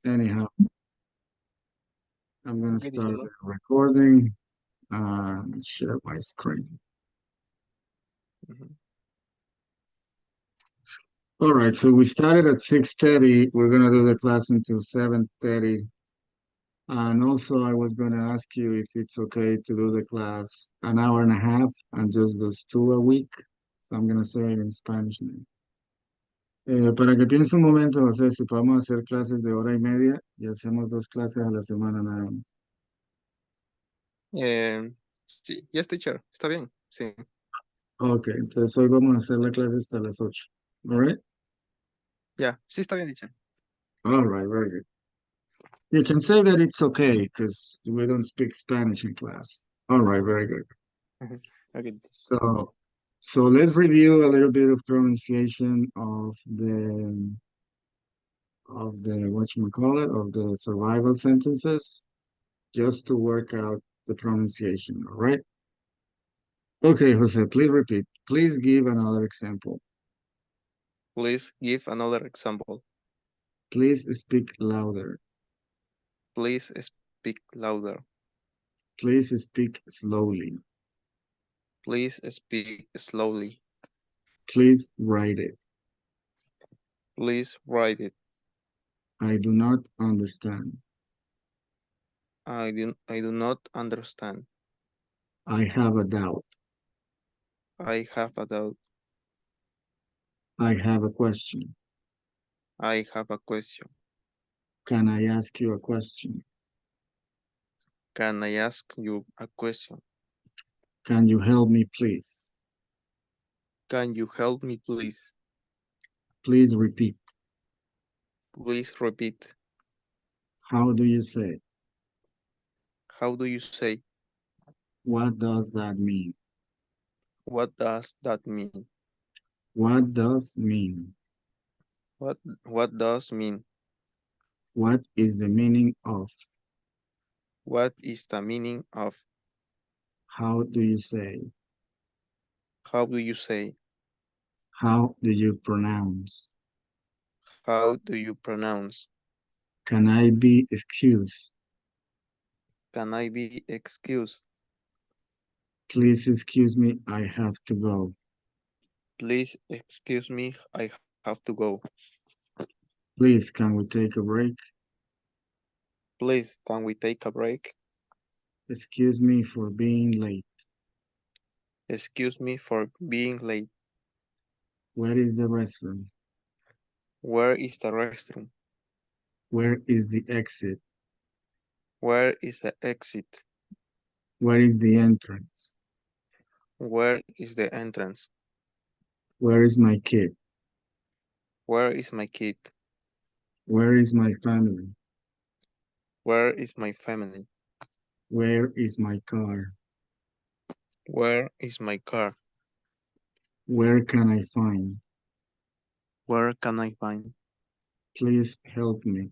Anyhow, I'm gonna Okay, start teacher. the recording. Share my screen. Mhm. All right, so we started at 6:30. We're gonna do the class until 7:30. And also, I was gonna ask you if it's okay to do the class an hour and a half and just those two a week. So I'm gonna say it in Spanish now. Para que piense un momento, José, si podemos hacer clases de hora y media y hacemos dos clases a la semana nada más. Sí, yes, teacher. Está bien. Sí. Ok, entonces hoy vamos a hacer la clase hasta las 8. All right? Ya, sí está bien, teacher. All right, very good. You can say that it's okay because we don't speak Spanish in class. All right, very good. Mhm. Okay. So, so let's review a little bit of pronunciation of the whatchamacallit, of the survival sentences, just to work out the pronunciation, all right? Okay, Jose, please repeat. Please give another example. Please give another example. Please speak louder. Please speak louder. Please speak slowly. Please speak slowly. Please write it. Please write it. I do not understand. I do not understand. I have a doubt. I have a doubt. I have a question. I have a question. Can I ask you a question? Can I ask you a question? Can you help me, please? Can you help me, please? Please repeat. Please repeat. How do you say? How do you say? What does that mean? What does that mean? What does mean? What does mean? What is the meaning of? What is the meaning of? How do you say? How do you say? How do you pronounce? How do you pronounce? Can I be excused? Can I be excused? Please excuse me, I have to go. Please excuse me, I have to go. Please, can we take a break? Please, can we take a break? Excuse me for being late. Excuse me for being late. Where is the restroom? Where is the restroom? Where is the exit? Where is the exit? Where is the entrance? Where is the entrance? Where is my kid? Where is my kid? Where is my family? Where is my family? Where is my car? Where is my car? Where can I find? Where can I find? Please help me.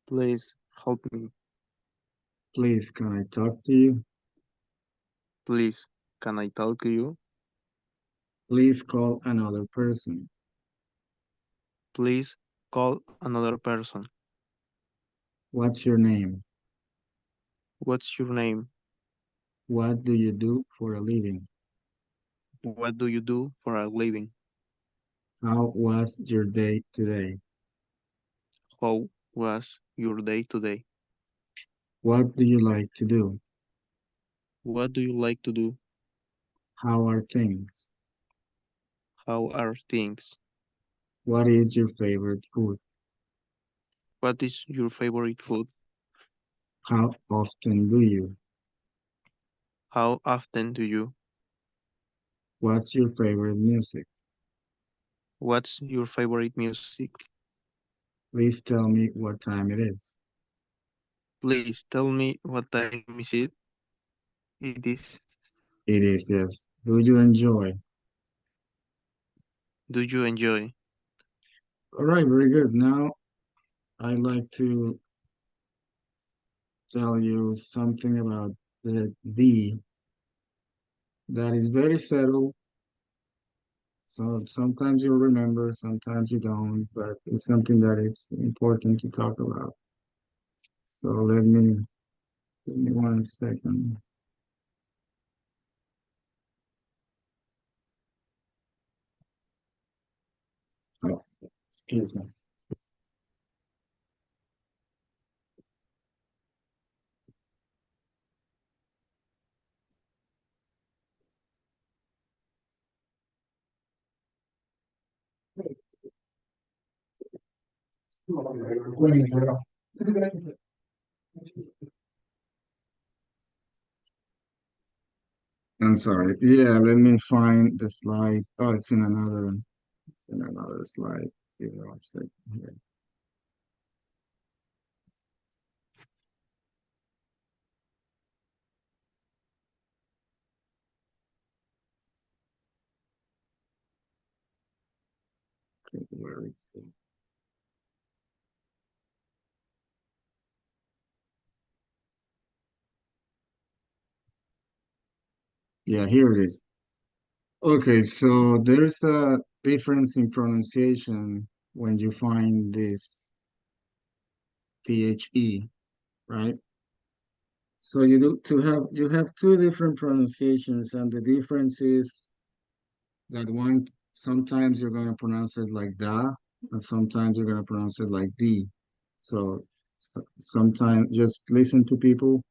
Please help me. Please, can I talk to you? Please, can I talk to you? Please call another person. Please call another person. What's your name? What's your name? What do you do for a living? What do you do for a living? How was your day today? How was your day today? What do you like to do? What do you like to do? How are things? How are things? What is your favorite food? What is your favorite food? How often do you? How often do you? What's your favorite music? What's your favorite music? Please tell me what time it is. Please tell me what time is it? It is. It is, yes. Do you enjoy? Do you enjoy? All right, very good. Now I'd like to tell you something about the that is very subtle, So sometimes you'll remember, sometimes you don't, but it's something that it's important to talk about. So give me 1 second. Oh, excuse me. I'm sorry. Yeah, let me find the slide. Oh, it's in another slide. Give me 1 second here. Okay, where is it? Yeah, here it is. Okay, so there's a difference in pronunciation when you find this THE, right? So you have two different pronunciations, and the difference is that one sometimes you're gonna pronounce it like da, and sometimes you're gonna pronounce it like D. So sometimes just listen to people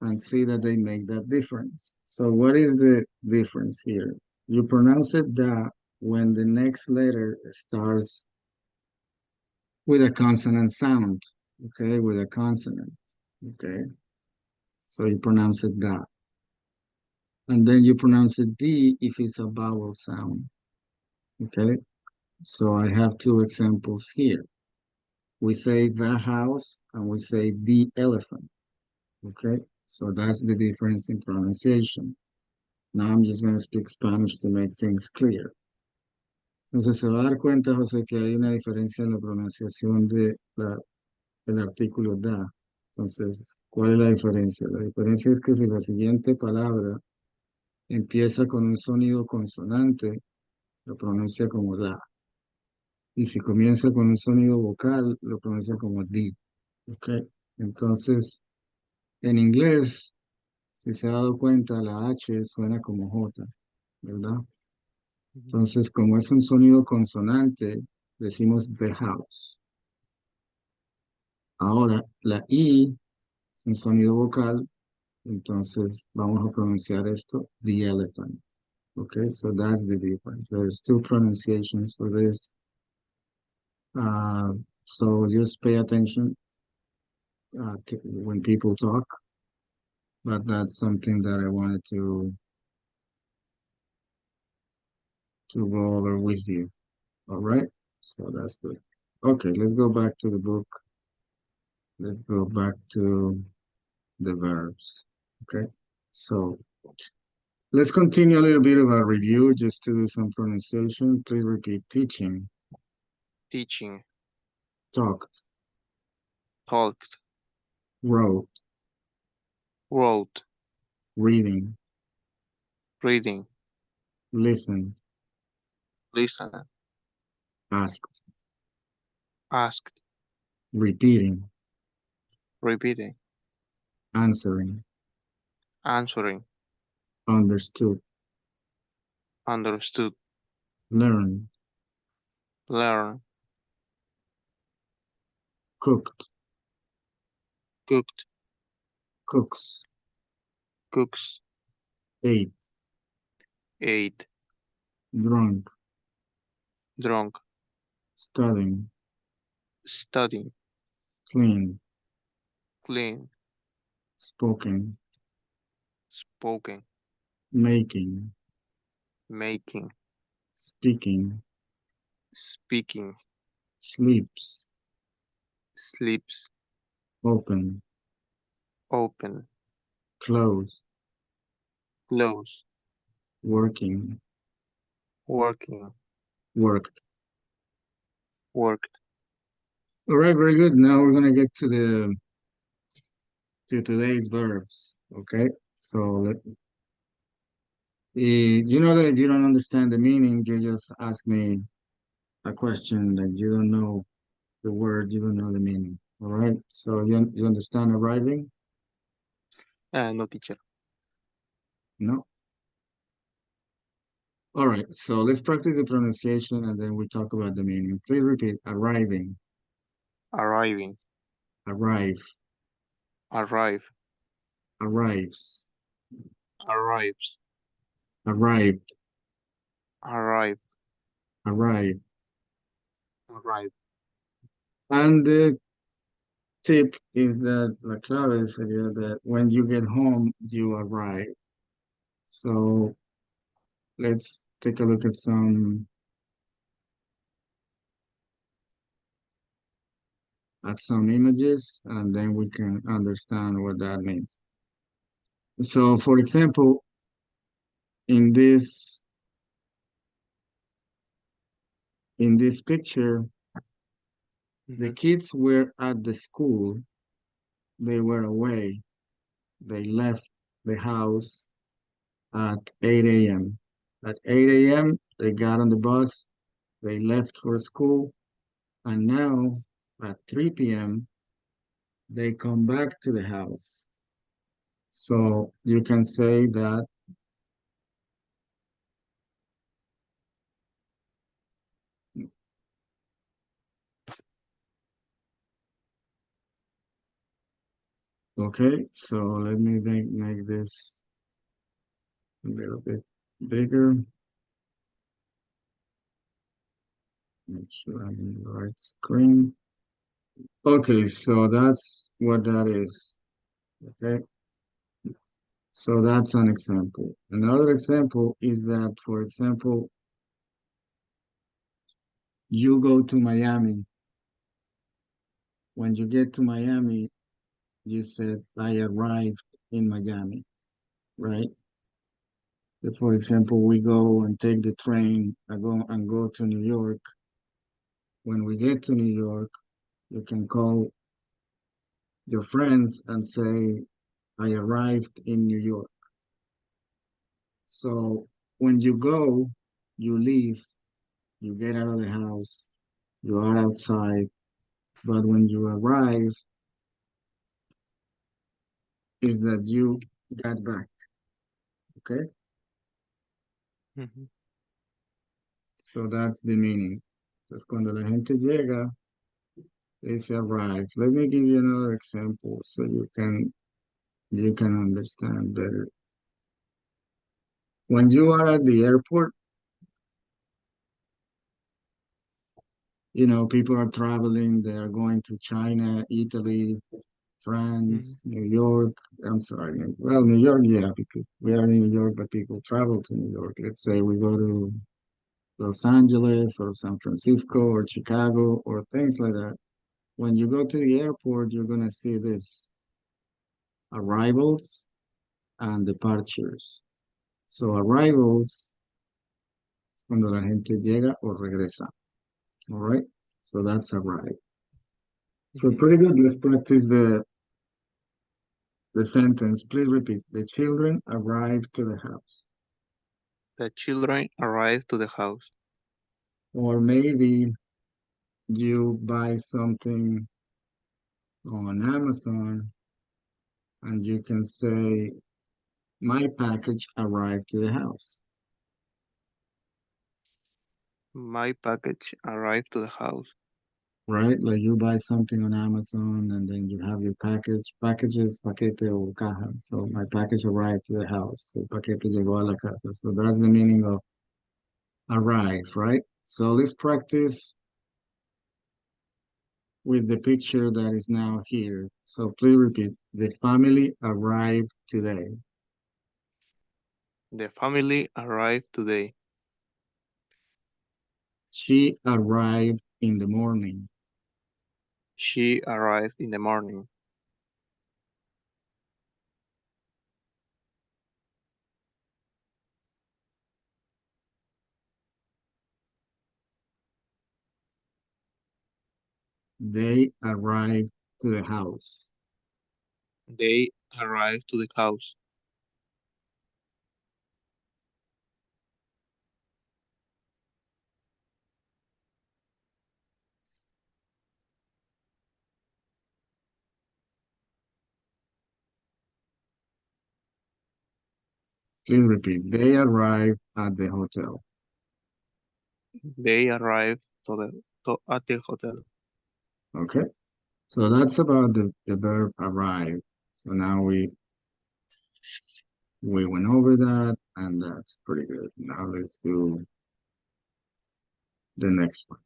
and see that they make that difference. So what is the difference here? You pronounce it da when the next letter starts with a consonant sound, okay, with a consonant, okay? So you pronounce it da. And then you pronounce it D if it's a vowel sound, okay? So I have two examples here. We say the house and we say the elephant, okay? So that's the difference in pronunciation. Now I'm just going to speak Spanish to make things clear. Entonces se va a dar cuenta, José, que hay una diferencia en la pronunciación del artículo da. Entonces, ¿cuál es la diferencia? La diferencia es que si la siguiente palabra empieza con un sonido consonante, lo pronuncia como da. Y si comienza con un sonido vocal, lo pronuncia como di. ¿Ok? Entonces, en inglés, si se ha dado cuenta, la H suena como J, ¿verdad? Entonces, como es un sonido consonante, decimos the house. Ahora, la I es un sonido vocal, entonces vamos a pronunciar esto, the elephant. Okay, so that's the difference. There's two pronunciations for this. So just pay attention when people talk, but that's something that I wanted to go over with you. All right, so that's good. Okay, let's go back to the book. Let's go back to the verbs. Okay, so let's continue a little bit of a review just to do some pronunciation. Please repeat teaching, Teaching, talked, talked, wrote, wrote, reading, reading, listened, listened, asked, asked, repeating, repeating, answering, answering, understood, understood, learned, learn, cooked, cooked, cooks, cooks, ate, ate, drunk, drunk, studying, studying, clean, clean, spoken, spoken, making, making, speaking, speaking, sleeps, sleeps, open, open, close, close, working, working, worked. worked. All right, very good. Now we're gonna get to today's verbs. Okay, so You know that if you don't understand the meaning, you just ask me a question that you don't know the word, you don't know the meaning. All right. So you understand arriving? No, teacher. No. All right. So let's practice the pronunciation and then we talk about the meaning. Please repeat. Arriving, Arriving. arrive, Arrive. arrives, Arrives. arrived, Arrive. arrive. Arrive. And the tip is that la clave sería that when you get home, you arrive. So let's take a look at some images and then we can understand what that means. So for example, in this picture, the kids were at the school, they were away, they left the house at 8 a.m. At 8 a.m., they got on the bus, they left for school, and now at 3 p.m., they come back to the house. So you can say that okay, so let me make this a little bit bigger. Make sure I'm in the right screen. Okay, so that's what that is. Okay, so that's an example. Another example is that, for example, you go to Miami. When you get to Miami, you said, I arrived in Miami, right? If, for example, we go and take the train and go to New York. When we get to New York, you can call your friends and say, I arrived in New York. So when you go, you leave, you get out of the house, you are outside, but when you arrive, is that you got back, okay? So that's the meaning. Entonces, cuando la gente llega, they say arrive. Let me give you another example so you can understand better. When you are at the airport, people are traveling, they are going to China, Italy, France, New York. I'm sorry. Well, New York, yeah, because we are in New York, but people travel to New York. Let's say we go to Los Angeles or San Francisco or Chicago or things like that. When you go to the airport, you're going to see this arrivals and departures. So arrivals es cuando la gente llega o regresa. All right. So that's arrive. So pretty good. Let's practice the sentence. Please repeat. The children arrived to the house. The children arrived to the house. Or maybe you buy something on Amazon and you can say, my package arrived to the house, My package arrived to the house. right? Like you buy something on Amazon and then you have your packages, paquete o caja. So my package arrived to the house. El paquete llegó a la casa. So that's the meaning of arrive, right? So let's practice with the picture that is now here. So please repeat. The family arrived today. The family arrived today. She arrived in the morning. She arrived in the morning. They arrived to the house. They arrived to the house. Please repeat. They arrive at the hotel. They arrive at the hotel. Okay. So that's about the verb arrive. So now we went over that, and that's pretty good. Now let's do the next one.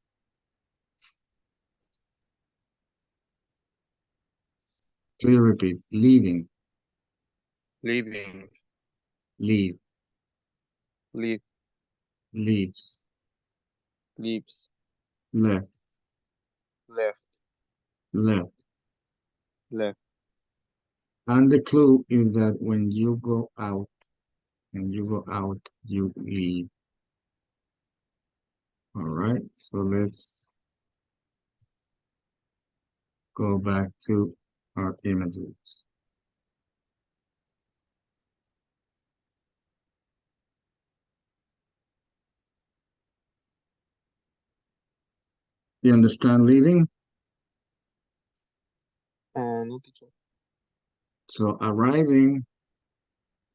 Please repeat. Leaving, Leaving. leave, Leave. leaves, Leaves. left, Left. left. Left. And the clue is that when you go out, you leave. All right, so let's go back to our images. You understand leaving? No, teacher. So arriving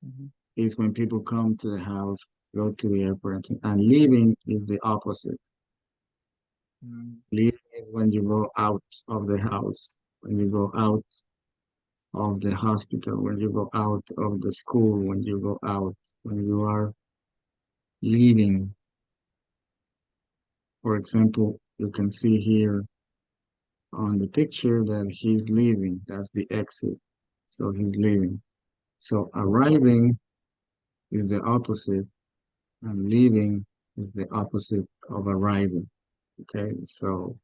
Mhm. is when people come to the house, go to the airport, and leaving is the opposite. Mm. Leaving is when you go out of the house, when you go out of the hospital, when you go out of the school, when you go out, when you are leaving. For example, you can see here on the picture that he's leaving. That's the exit. So he's leaving. So arriving is the opposite, and leaving is the opposite of arriving. Okay, so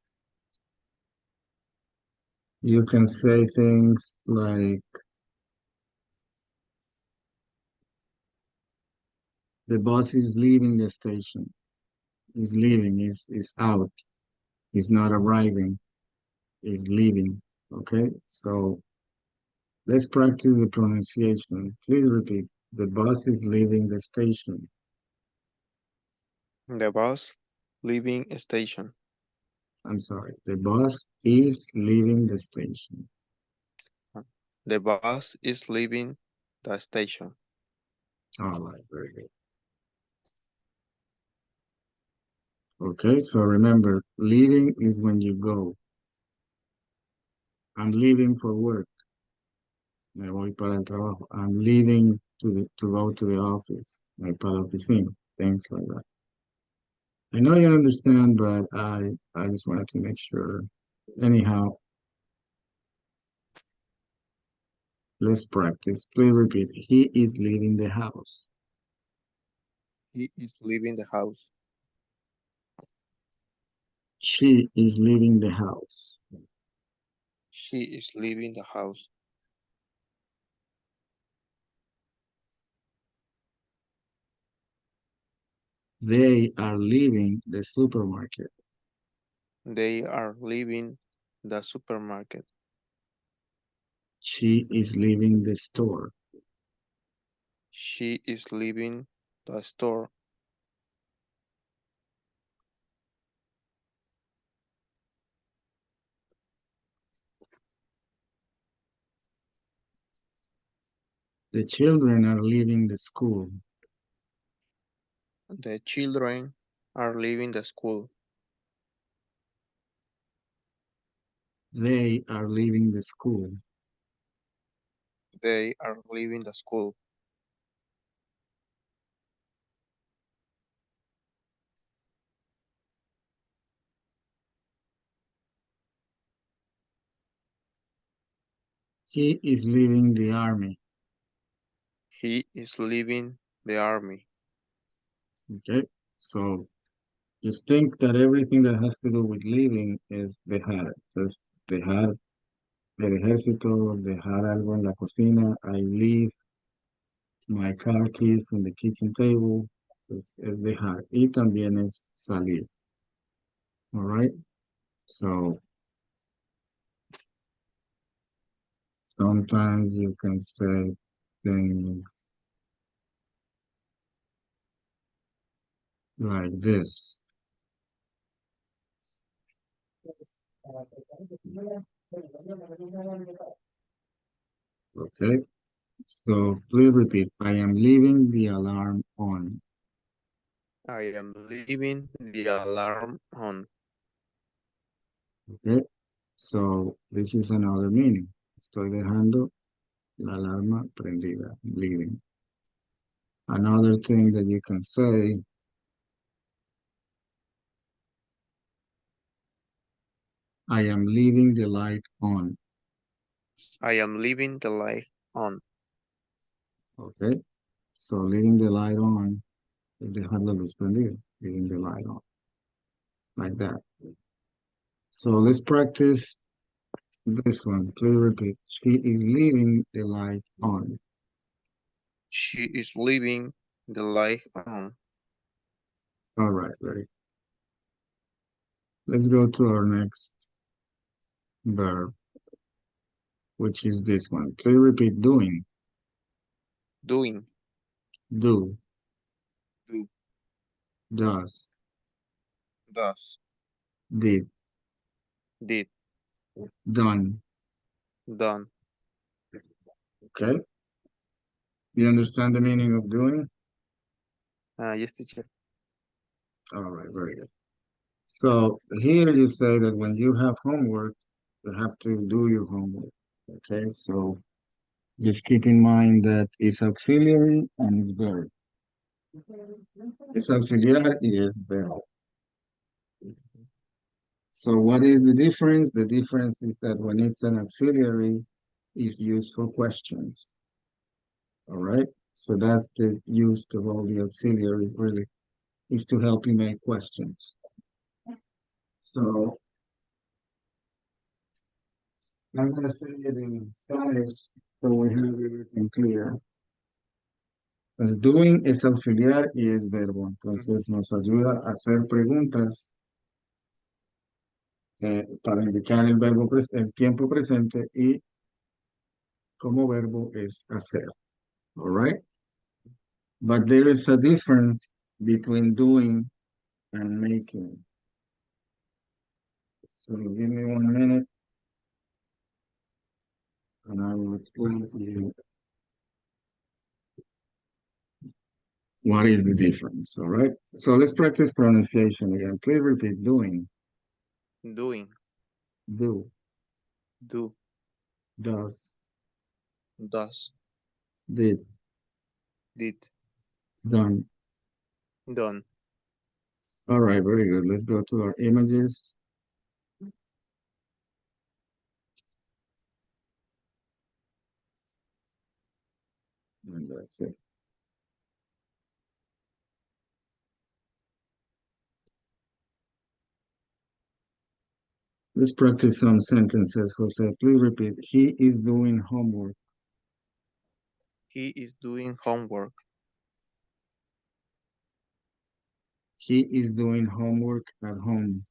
you can say things like the bus is leaving the station. He's leaving, is out. He's not arriving, he's leaving. Okay, so let's practice the pronunciation. Please repeat. The bus is leaving the station. The bus leaving station. I'm sorry. The bus is leaving the station. The bus is leaving the station. All right, very good. Okay, so remember, leaving is when you go. I'm leaving for work. Me voy para el trabajo. I'm leaving to go to the office. Me voy para la oficina. Things like that. I know you understand, but I just wanted to make sure. Anyhow, let's practice. Please repeat. He is leaving the house. He is leaving the house. She is leaving the house. She is leaving the house. They are leaving the supermarket. They are leaving the supermarket. She is leaving the store. She is leaving the store. The children are leaving the school. The children are leaving the school. They are leaving the school. They are leaving the school. He is leaving the army. He is leaving the army. Okay, so just think that everything that has to do with leaving is dejar. Entonces, dejar el ejército, dejar algo en la cocina. I leave my car keys on the kitchen table. Es dejar. Y también es salir. All right, so sometimes you can say things like this. Okay, So please repeat. I am leaving the alarm on. I am leaving the alarm on. Okay. So this is another meaning. Estoy dejando la alarma prendida. Leaving. Another thing that you can say, I am leaving the light on. I am leaving the light on. Okay. So leaving the light on, dejar la luz prendida. Leaving the light on. Like that. So let's practice this one. Please repeat. She is leaving the light on. She is leaving the light on. All right, ready. Let's go to our next verb, which is this one. Please repeat doing. Doing. Do. Do. Does. Does. Did. Did. Done. Done. Okay. You understand the meaning of doing? Yes, teacher. All right, very good. So here you say that when you have homework, you have to do your homework. Okay, so just keep in mind that it's auxiliary and it's verb. It's auxiliar y es verb. So what is the difference? The difference is that when it's an auxiliary, it's used for questions. All right, so that's the use of all the auxiliaries really, is to help you make questions. So I'm going to say it in Spanish so we have everything clear. Pues doing es auxiliar y es verbo, entonces nos ayuda a hacer preguntas para indicar el verbo, el tiempo presente y como verbo es hacer. All right? But there is a difference between doing and making. So give me 1 minute and I will explain to you what is the difference. All right? So let's practice pronunciation again. Please repeat doing, Doing. do, Do. does, Does. did, Did. done. Done. All right, very good. Let's go to our images. And that's it. Let's practice some sentences, Jose. Please repeat. He is doing homework. He is doing homework. He is doing homework at home.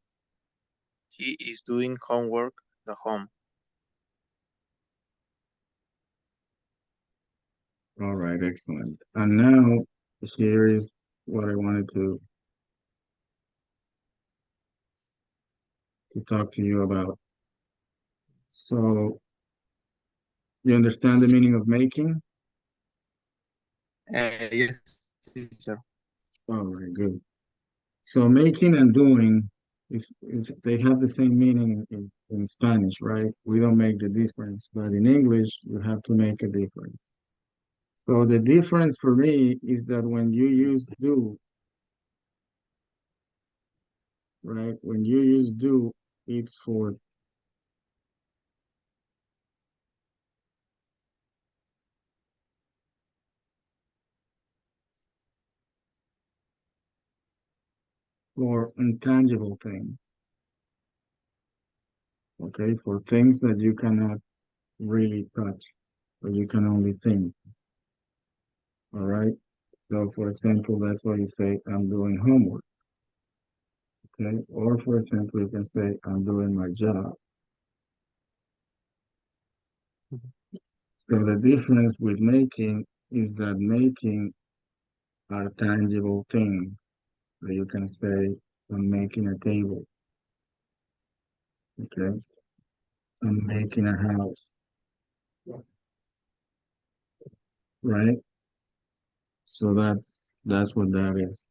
He is doing homework at home. All right, excellent. And now here is what I wanted to talk to you about. So you understand the meaning of making? Yes, teacher. Oh, very good. So making and doing, if they have the same meaning in Spanish, right? We don't make the difference, but in English, you have to make a difference. So the difference for me is that when you use do, right? When you use do, it's for intangible things, okay? For things that you cannot really touch, or you can only think, all right? So for example, that's why you say, I'm doing homework, okay? Or for example, you can say, I'm doing my job. So the difference with making is that making are tangible things. So you can say, I'm making a table, okay? I'm making a house. right? So that's what that is.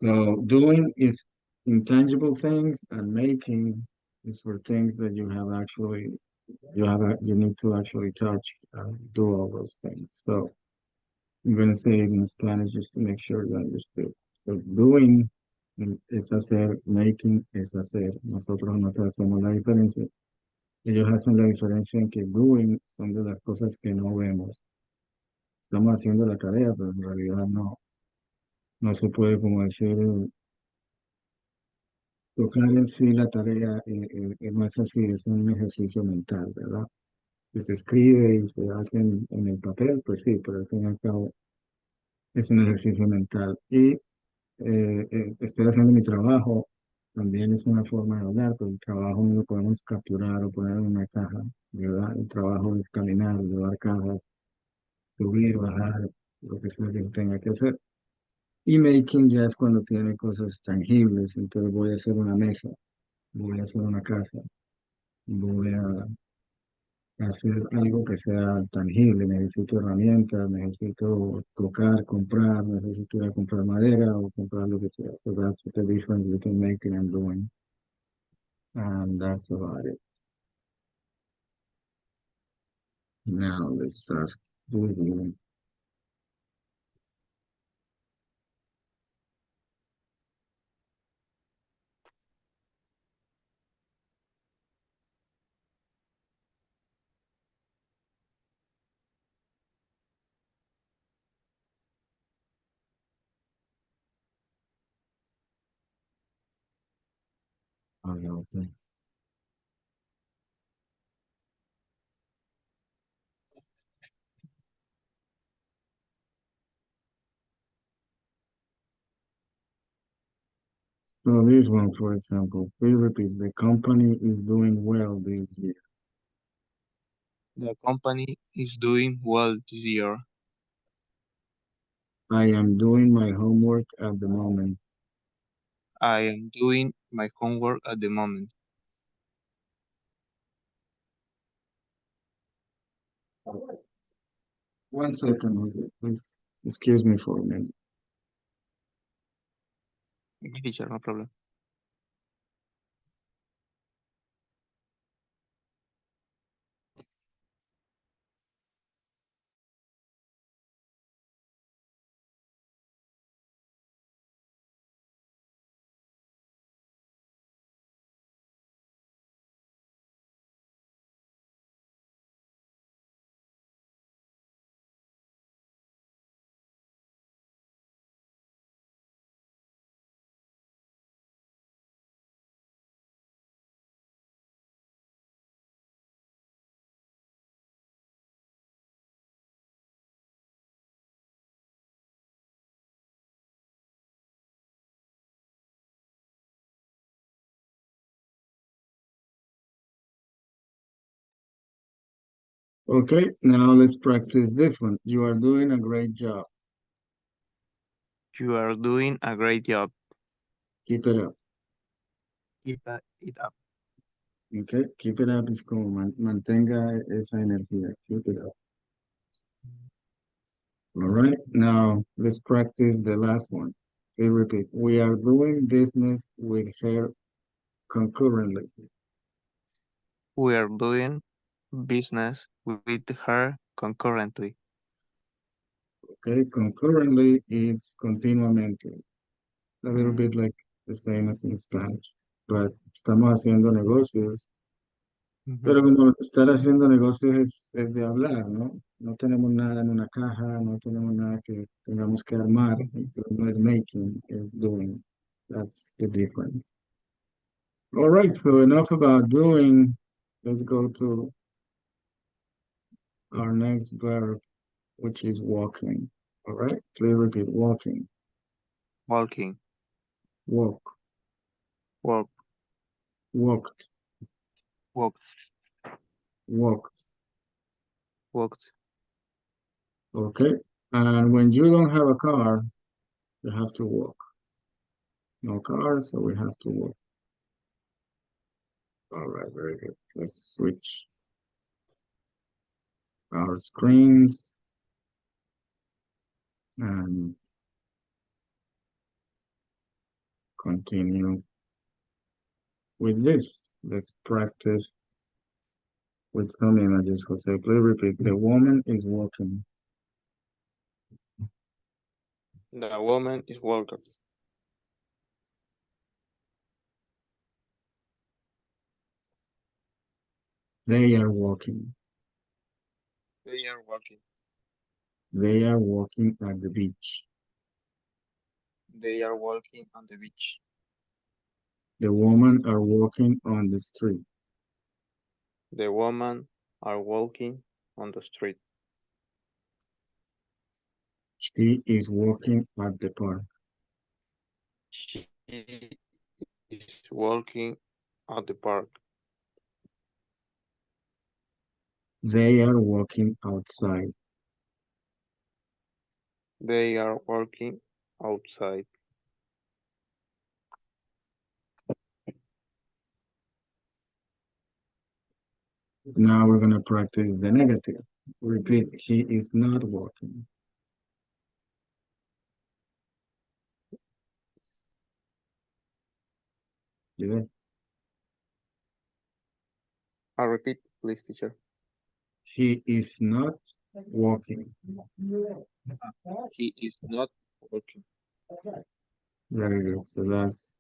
So doing is intangible things, and making is for things that you need to actually touch, do all those things. So I'm gonna say it in Spanish just to make sure you understood. So doing es hacer, making es hacer. Nosotros no hacemos la diferencia. Ellos hacen la diferencia en que doing son de las cosas que no vemos. Estamos haciendo la tarea, pero en realidad no se puede, como decir, tocar en sí la tarea, no es así, es un ejercicio mental, ¿verdad? Que se escribe y se hace en el papel, pues sí, pero al fin y al cabo es un ejercicio mental. Y estoy haciendo mi trabajo, también es una forma de hablar, pero el trabajo no lo podemos capturar o poner en una caja, ¿verdad? El trabajo es caminar, llevar cajas, subir, bajar, lo que sea que se tenga que hacer. Y making ya es cuando tiene cosas tangibles, entonces voy a hacer una mesa, voy a hacer una casa, voy a hacer algo que sea tangible, necesito herramientas, necesito tocar, comprar, necesito ir a comprar madera o comprar lo que sea. So that's the difference between making and doing. And that's about it. Now let's start doing. Okay. So this one, for example, please repeat. The company is doing well this year. The company is doing well this year. I am doing my homework at the moment. I am doing my homework at the moment. One second, Jose, please excuse me for a minute. Okay, teacher, no problem. Okay, now let's practice this one. You are doing a great job. You are doing a great job. Keep it up. Keep it up. Okay, keep it up es como mantenga esa energía. Keep it up. All right, now let's practice the last one. Okay, repeat. We are doing business with her concurrently. We are doing business with her concurrently. Okay, concurrently is continuamente. A little bit like the same as in Spanish, but estamos haciendo negocios. Pero como estar haciendo negocios es de hablar, ¿no? No tenemos nada en una caja, no tenemos nada que tengamos que armar. Entonces no es making, es doing. That's the difference. All right, so enough about doing. Let's go to our next verb, which is walking. All right, please repeat walking. Walking, Walk, walk, walked, walked, walked. walked. Okay, and when you don't have a car, you have to walk. No car, so we have to walk. All right, very good. Let's switch our screens. and continue with this. Let's practice with some images. Jose, please repeat. The woman is walking. The woman is walking. They are walking. They are walking. They are walking at the beach. They are walking on the beach. The women are walking on the street. The women are walking on the street. She is walking at the park. She is walking at the park. They are walking outside. They are walking outside. Now we're going to practice the negative. Repeat, he is not walking. Yeah. I'll repeat, please, teacher. He is not walking. He is not walking. Very good. So that's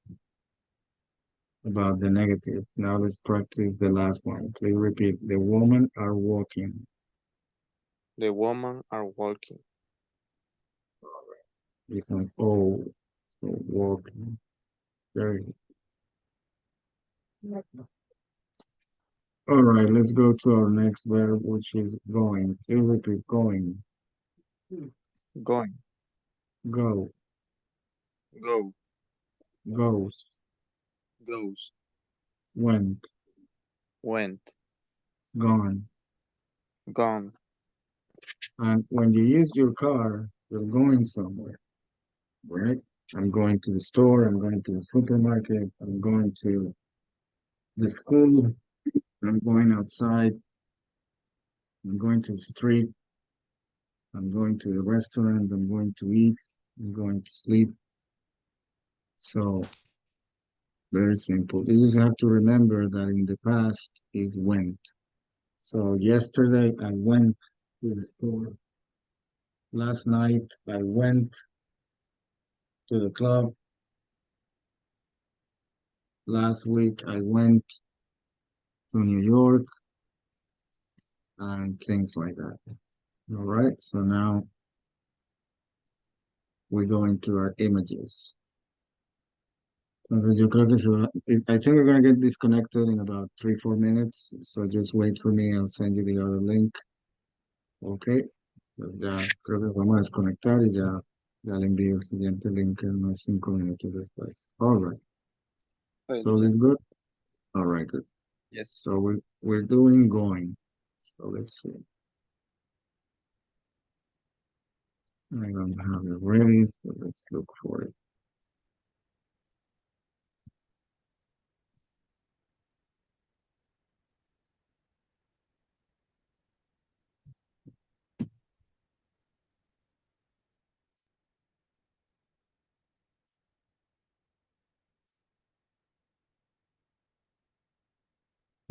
about the negative. Now let's practice the last one. Please repeat. The women are walking. The women are walking. It's an O. So walking. Very good. All right, let's go to our next verb, which is going. Please repeat. Going. Going. Go. Go. Goes. Goes. Went. Went. Gone. Gone. And when you use your car, you're going somewhere, right? I'm going to the store, I'm going to the supermarket, I'm going to the school, I'm going outside, I'm going to the street, I'm going to the restaurant, I'm going to eat, I'm going to sleep. So, very simple. You just have to remember that in the past is went. So, yesterday I went to the store. Last night I went to the club. Last week I went to New York and things like that. All right, so now we go into our images. Entonces yo creo que I think we're gonna get disconnected in about 3, 4 minutes. So just wait for me, I'll send you the other link. Okay, pues ya creo que vamos a desconectar y ya le envío el siguiente link en unos 5 minutos después. All right, so teacher. it's good. All right, good. Yes. So we're doing going. So let's see. I don't have it ready, so let's look for it.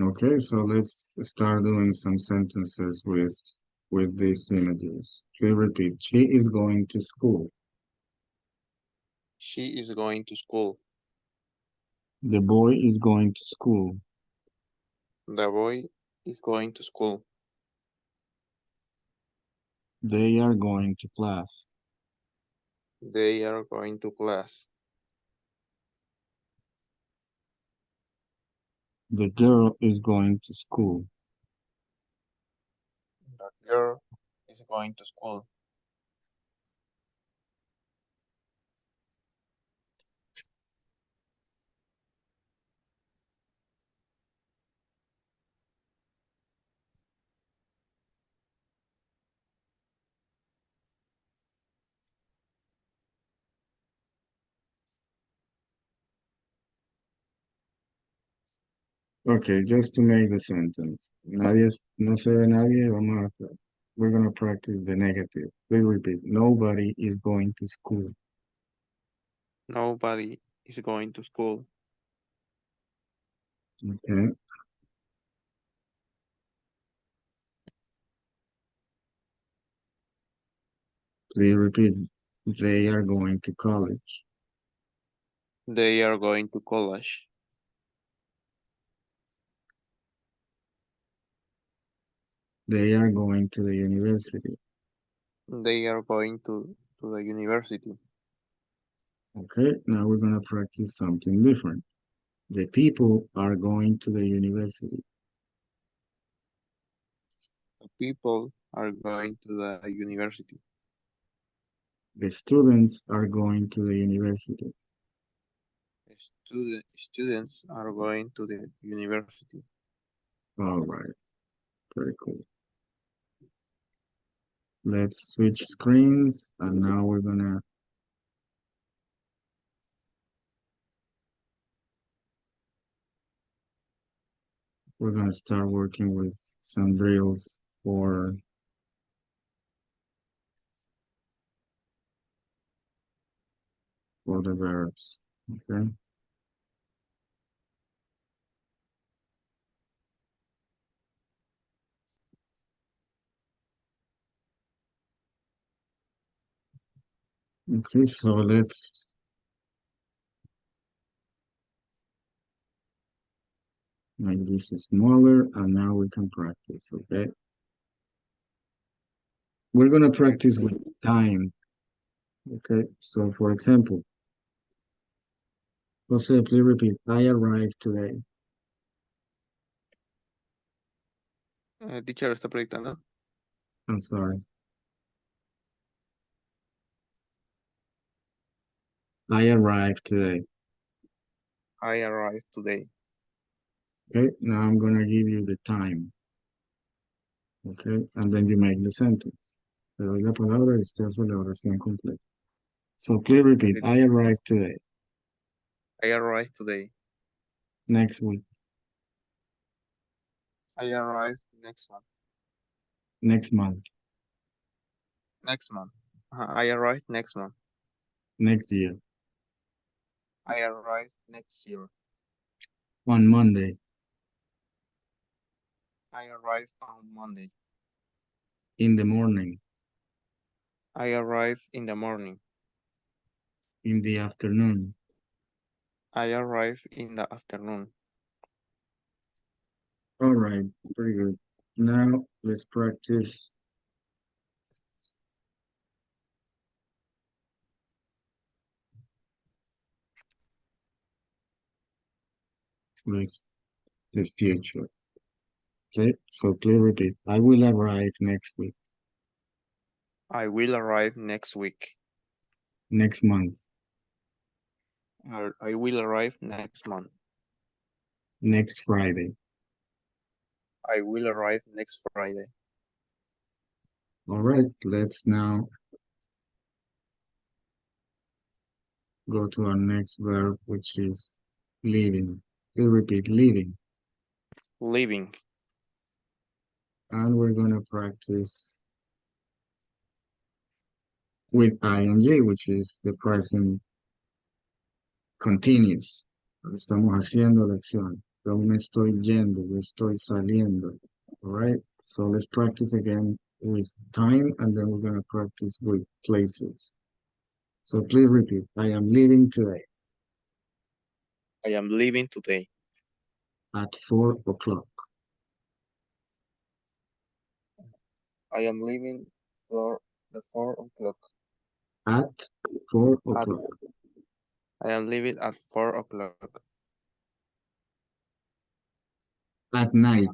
Okay, so let's start doing some sentences with these images. Please repeat. She is going to school. She is going to school. The boy is going to school. The boy is going to school. They are going to class. They are going to class. The girl is going to school. The girl is going to school. Okay, just to make the sentence. No se ve nadie, vamos a we're gonna practice the negative. Please repeat. Nobody is going to school. Nobody is going to school. Okay. Please repeat. They are going to college. They are going to college. They are going to the university. They are going to the university. Okay, now we're gonna practice something different. The people are going to the university. The people are going to the university. The students are going to the university. Students are going to the university. All right, very cool. Let's switch screens, and now we're gonna start working with some drills for the verbs. Okay. Okay, so let's make this smaller, and now we can practice. Okay. We're gonna practice with time. Okay, so for example, Jose, please repeat. I arrived today. Teacher está proyectando. I'm sorry. I arrived today. I arrived today. Okay, now I'm gonna give you the time. Okay, and then you make the sentence. Te doy la palabra y usted hace la oración completa. So please repeat. Okay. I arrived today. I arrived today. Next week. I arrived next month. Next month. Next month. I arrived next month. Next year. I arrived next year. On Monday. I arrived on Monday. In the morning. I arrived in the morning. In the afternoon. I arrived in the afternoon. All right, pretty good. Now let's practice with the future. Okay, so please repeat. I will arrive next week. I will arrive next week. Next month. I will arrive next month. Next Friday. I will arrive next Friday. All right, let's now go to our next verb, which is leaving. Please repeat, leaving. Leaving. And we're gonna practice with ing, which is the present continuous. Estamos haciendo la acción. Yo me estoy yendo, yo estoy saliendo. All right, so let's practice again with time, and then we're gonna practice with places. So please repeat, I am leaving today I am leaving today at 4 o'clock. I am leaving for the 4 o'clock. At 4 o'clock. I am leaving at 4 o'clock. At night.